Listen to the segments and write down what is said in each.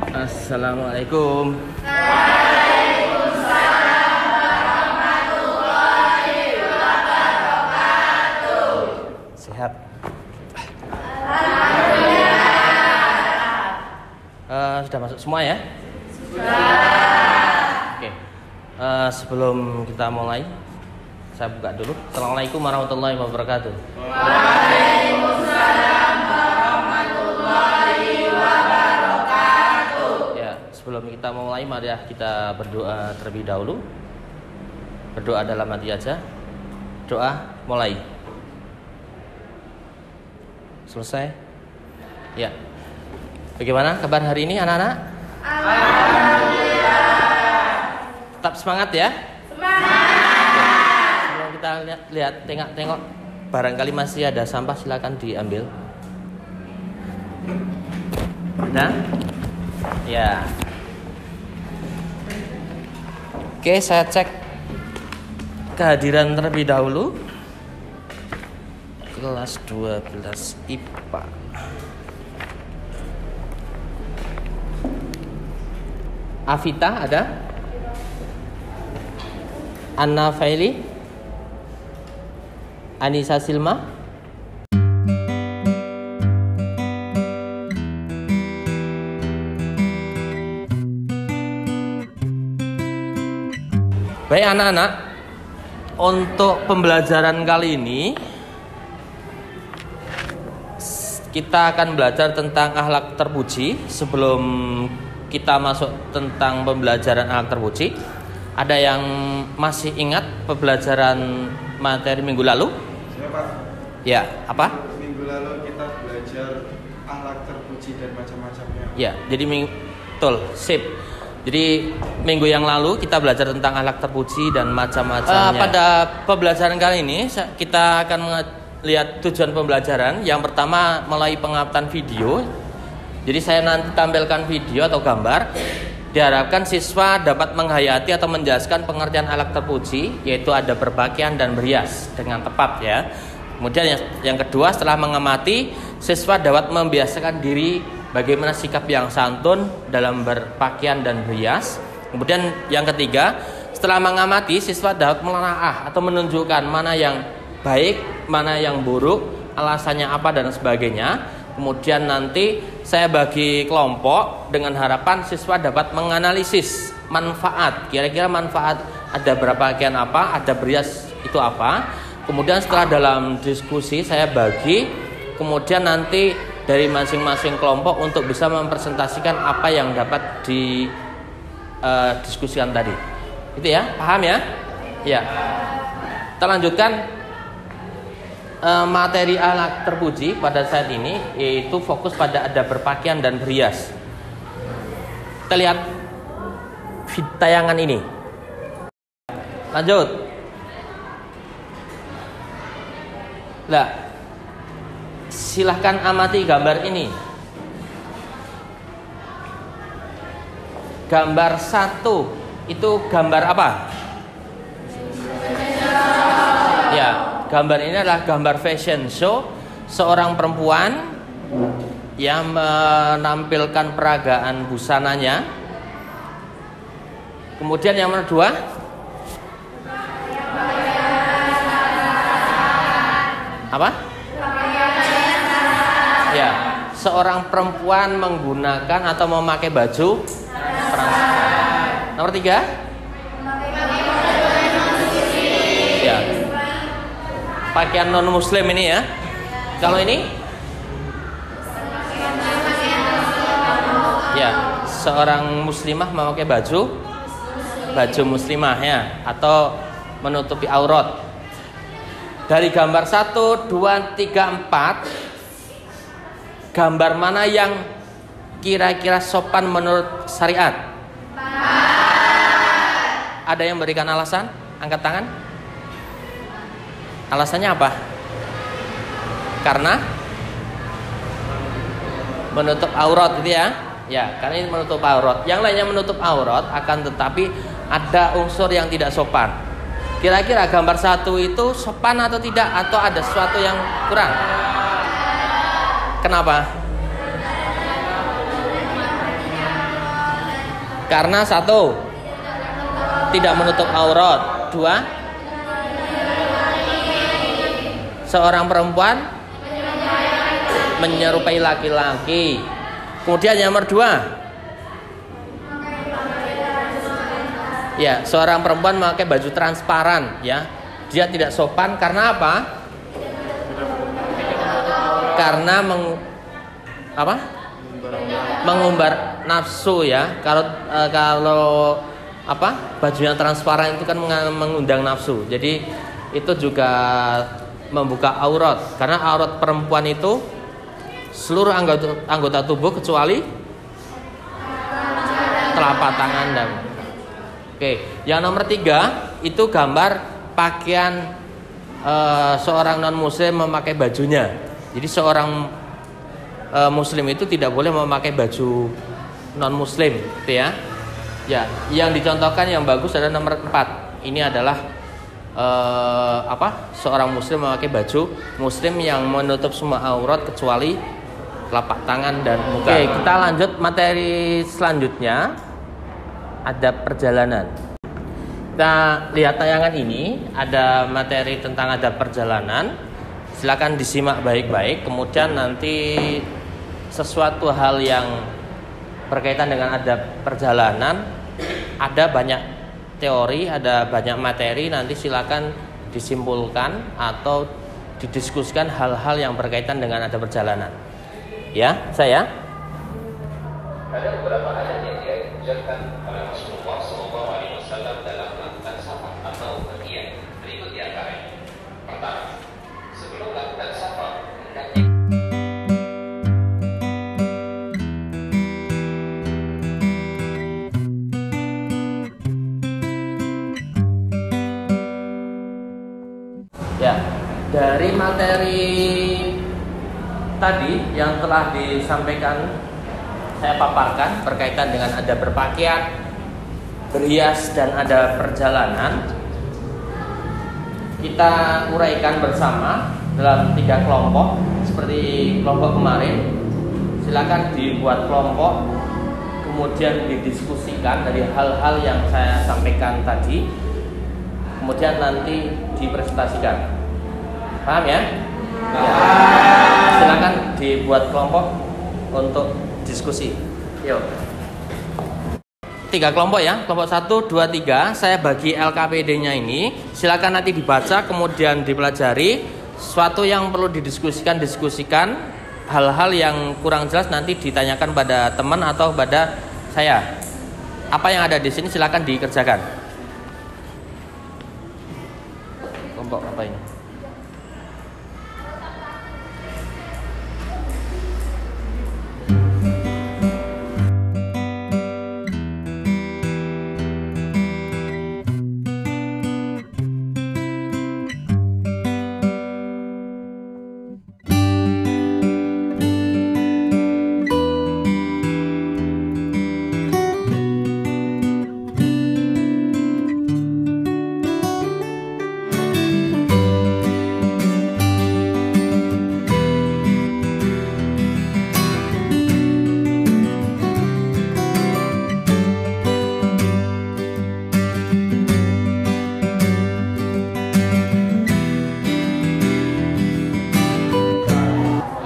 Assalamualaikum. Waalaikumsalam warahmatullahi wabarakatuh. Sehat? Alhamdulillah. Sudah masuk semua ya? Sudah. Oke. Sebelum kita mulai, saya buka dulu. Assalamualaikum warahmatullahi wabarakatuh. Waalaikumsalam warahmatullahi wabarakatuh. Ya, sebelum kita mulai, mari kita berdoa terlebih dahulu. Berdoa dalam hati aja. Doa mulai. Selesai? Ya. Bagaimana kabar hari ini anak-anak? Alhamdulillah. Tetap semangat ya? Semangat. Sebelum kita lihat tengok, barangkali masih ada sampah, silakan diambil. Ada? Ya. Oke, saya cek kehadiran terlebih dahulu. Kelas 12 IPA. Afita ada? Anna Faili? Anissa Silma? Baik anak-anak, untuk pembelajaran kali ini kita akan belajar tentang akhlak terpuji. Sebelum kita masuk tentang pembelajaran akhlak terpuji, ada yang masih ingat pembelajaran materi minggu lalu? Siapa? Ya, apa? Minggu lalu kita belajar akhlak terpuji dan macam-macamnya. Ya, jadi betul, sip. Jadi minggu yang lalu kita belajar tentang akhlak terpuji dan macam-macamnya. Pada pembelajaran kali ini kita akan lihat tujuan pembelajaran. Yang pertama melalui pengamatan video. Jadi saya nanti tampilkan video atau gambar. Diharapkan siswa dapat menghayati atau menjelaskan pengertian akhlak terpuji, yaitu ada berpakaian dan berhias dengan tepat ya. Kemudian yang kedua, setelah mengamati, siswa dapat membiasakan diri bagaimana sikap yang santun dalam berpakaian dan berhias. Kemudian yang ketiga, setelah mengamati, siswa dapat menelaah atau menunjukkan mana yang baik, mana yang buruk, alasannya apa dan sebagainya. Kemudian nanti saya bagi kelompok dengan harapan siswa dapat menganalisis manfaat. Kira-kira manfaat ada berpakaian apa, ada berhias itu apa. Kemudian setelah dalam diskusi saya bagi, kemudian nanti dari masing-masing kelompok untuk bisa mempresentasikan apa yang dapat didiskusikan tadi. Itu ya, paham ya? Ya. Kita lanjutkan. Materi akhlak terpuji pada saat ini yaitu fokus pada adab berpakaian dan berhias. Kita lihat tayangan ini. Lanjut. Nah, silahkan amati gambar ini. Gambar 1 itu gambar apa? Ya, gambar ini adalah gambar fashion show. Seorang perempuan yang menampilkan peragaan busananya. Kemudian yang kedua, apa? Ya, seorang perempuan menggunakan atau memakai baju perang. Nomor 3, ya, pakaian non muslim ini ya. Kalau ini, ya, seorang muslimah memakai baju muslimah ya, atau menutupi aurat. Dari gambar 1, 2, 3, 4, gambar mana yang kira-kira sopan menurut syariat? Ada yang berikan alasan? Angkat tangan. Alasannya apa? Karena menutup aurat gitu ya. Ya, karena ini menutup aurat. Yang lainnya menutup aurat, akan tetapi ada unsur yang tidak sopan. Kira-kira gambar 1 itu sopan atau tidak? Atau ada sesuatu yang kurang? Kenapa? Karena satu, tidak menutup aurat. Dua, seorang perempuan menyerupai laki-laki. Kemudian yang nomor dua, ya, seorang perempuan memakai baju transparan, ya. Dia tidak sopan karena apa? Karena mengumbar nafsu, ya. Kalau baju yang transparan itu kan mengundang nafsu. Jadi itu juga membuka aurat, karena aurat perempuan itu seluruh anggota tubuh kecuali telapak tangan dan yang nomor 3 itu gambar pakaian seorang non muslim memakai bajunya. Jadi seorang muslim itu tidak boleh memakai baju non muslim, gitu ya. Ya, yang dicontohkan yang bagus adalah nomor 4. Ini adalah seorang muslim memakai baju muslim yang menutup semua aurat kecuali telapak tangan dan muka. Oke, kita lanjut materi selanjutnya, adab perjalanan. Kita lihat tayangan ini, ada materi tentang adab perjalanan. Silakan disimak baik-baik. Kemudian nanti sesuatu hal yang berkaitan dengan adab perjalanan, ada banyak teori, ada banyak materi, nanti silakan disimpulkan atau didiskusikan hal-hal yang berkaitan dengan adab perjalanan. Ya, saya. Ada beberapa ayat yang diajarkan oleh Rasulullah SAW dalam melakukan safar atau pergian. Berikut di antaranya. Pertama, sebelum melakukan safar, ya, dari materi tadi yang telah disampaikan, saya paparkan berkaitan dengan adab berpakaian, berhias, dan adab perjalanan. Kita uraikan bersama dalam 3 kelompok seperti kelompok kemarin. Silakan dibuat kelompok, kemudian didiskusikan dari hal-hal yang saya sampaikan tadi, kemudian nanti dipresentasikan. Paham ya? Ya. Silakan dibuat kelompok untuk diskusi. Yuk. 3 kelompok ya. Kelompok 1, 2, 3. Saya bagi LKPD-nya ini. Silakan nanti dibaca, kemudian dipelajari. Sesuatu yang perlu didiskusikan, diskusikan. Hal-hal yang kurang jelas nanti ditanyakan pada teman atau pada saya. Apa yang ada di sini silakan dikerjakan. Kelompok apa ini?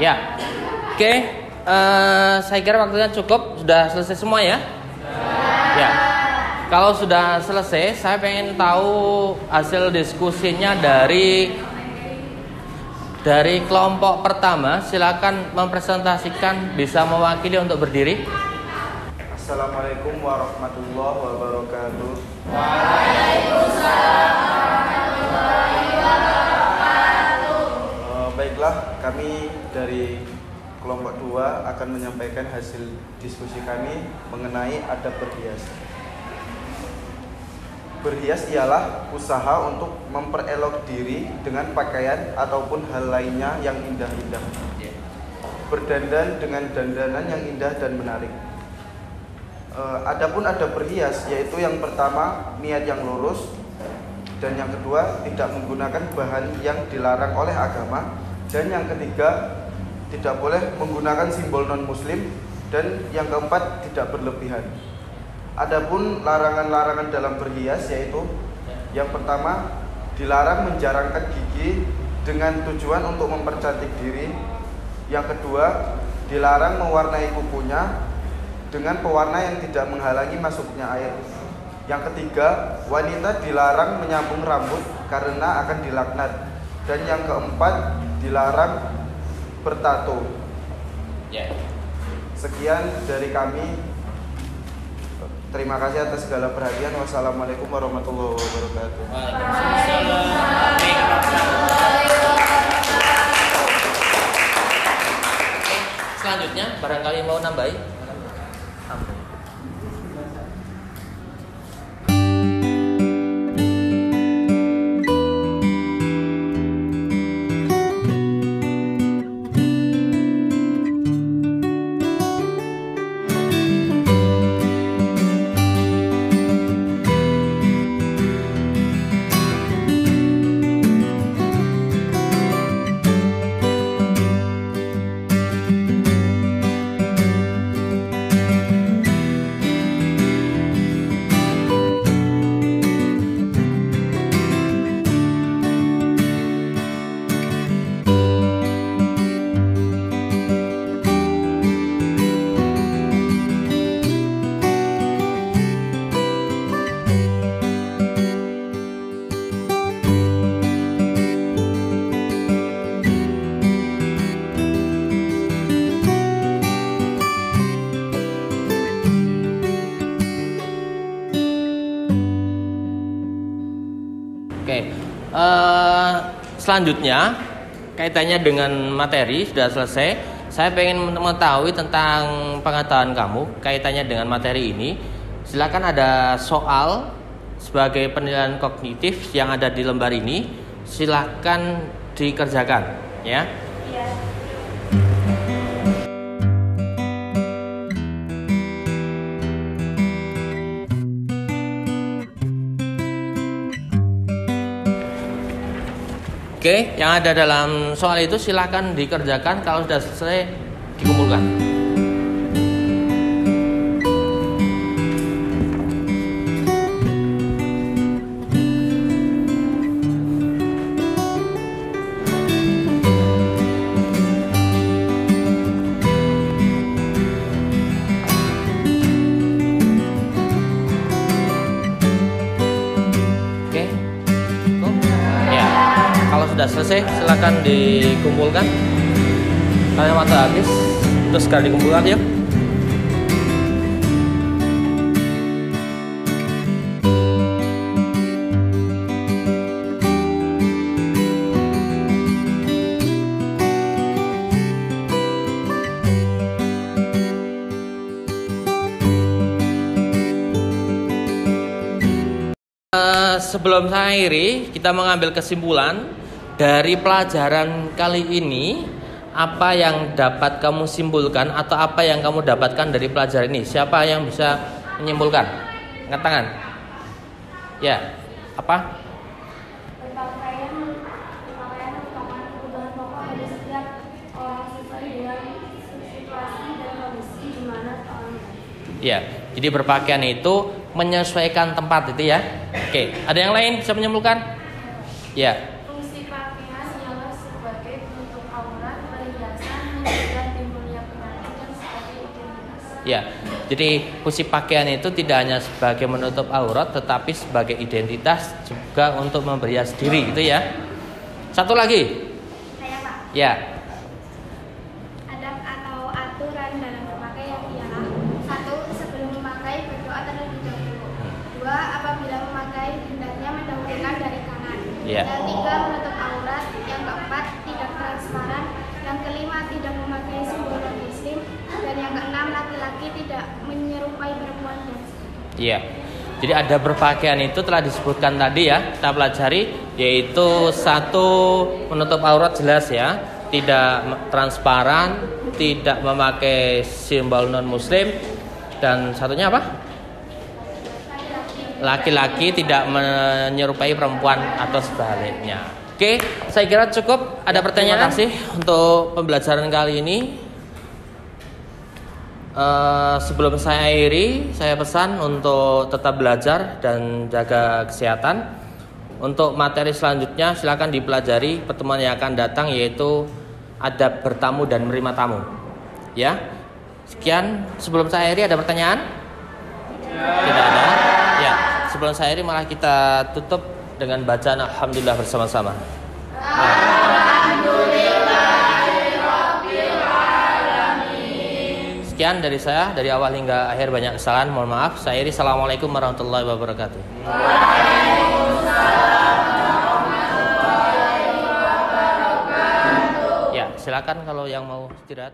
Ya, oke. Saya kira waktunya cukup. Sudah selesai semua ya? Ya. Kalau sudah selesai, saya pengen tahu hasil diskusinya dari kelompok pertama. Silakan mempresentasikan, bisa mewakili untuk berdiri. Assalamualaikum warahmatullahi wabarakatuh. Waalaikumsalam warahmatullahi wabarakatuh. Baiklah, kami dari kelompok 2 akan menyampaikan hasil diskusi kami mengenai adab berhias. Berhias ialah usaha untuk memperelok diri dengan pakaian ataupun hal lainnya yang indah-indah. Berdandan dengan dandanan yang indah dan menarik. Adapun adab berhias yaitu yang pertama niat yang lurus, dan yang kedua tidak menggunakan bahan yang dilarang oleh agama, dan yang ketiga tidak boleh menggunakan simbol non muslim, dan yang keempat tidak berlebihan. Adapun larangan-larangan dalam berhias yaitu yang pertama, dilarang menjarangkan gigi dengan tujuan untuk mempercantik diri. Yang kedua, dilarang mewarnai kukunya dengan pewarna yang tidak menghalangi masuknya air. Yang ketiga, wanita dilarang menyambung rambut karena akan dilaknat. Dan yang keempat, dilarang bertato. Sekian dari kami. Terima kasih atas segala perhatian. Wassalamualaikum warahmatullahi wabarakatuh. Selanjutnya, barangkali mau nambahi. Selanjutnya kaitannya dengan materi sudah selesai. Saya ingin mengetahui tentang pengetahuan kamu kaitannya dengan materi ini. Silakan ada soal sebagai penilaian kognitif yang ada di lembar ini. Silakan dikerjakan, ya. Oke, yang ada dalam soal itu silakan dikerjakan. Kalau sudah selesai dikumpulkan. Sudah selesai, silakan dikumpulkan. Karena waktu habis, terus sekali dikumpulkan yuk. Sebelum saya akhiri, kita mengambil kesimpulan dari pelajaran kali ini. Apa yang dapat kamu simpulkan atau apa yang kamu dapatkan dari pelajaran ini? Siapa yang bisa menyimpulkan? Angkat tangan. Ya, apa? Berpakaian merupakan kebutuhan pokok bagi setiap orang sesuai dengan situasi dan kondisi di mana orang. Ya, jadi berpakaian itu menyesuaikan tempat itu ya. Oke, ada yang lain bisa menyimpulkan? Ya. Ya, jadi fungsi pakaian itu tidak hanya sebagai menutup aurat, tetapi sebagai identitas juga untuk memperhias diri, gitu ya. Satu lagi. Saya, Pak. Ya. Adab atau aturan dalam berpakaian ialah: 1. Sebelum memakai berdoa terlebih dahulu. 2. Apabila memakai hendaknya mendahulukan dari kanan. Ya. Dan 3. Menutup aurat. Yang keempat, tidak transparan. Yang kelima, tidak memakai simbol non-muslim. Dan yang keenam, laki-laki tidak menyerupai perempuan. Iya. Jadi ada berpakaian itu telah disebutkan tadi ya, kita pelajari, yaitu 1 menutup aurat jelas ya, tidak transparan, tidak memakai simbol non muslim, dan satunya apa? Laki-laki tidak menyerupai perempuan atau sebaliknya. Oke, saya kira cukup. Ada pertanyaan? Terima kasih untuk pembelajaran kali ini. Sebelum saya akhiri, saya pesan untuk tetap belajar dan jaga kesehatan. Untuk materi selanjutnya silakan dipelajari pertemuan yang akan datang, yaitu adab bertamu dan menerima tamu. Ya, sekian. Sebelum saya akhiri, ada pertanyaan? Tidak ada. Ya, sebelum saya akhiri malah kita tutup dengan bacaan alhamdulillah bersama-sama. Sekian dari saya, dari awal hingga akhir banyak kesalahan, mohon maaf. Saya akhiri, assalamualaikum warahmatullahi wabarakatuh. Ya, silakan kalau yang mau istirahat.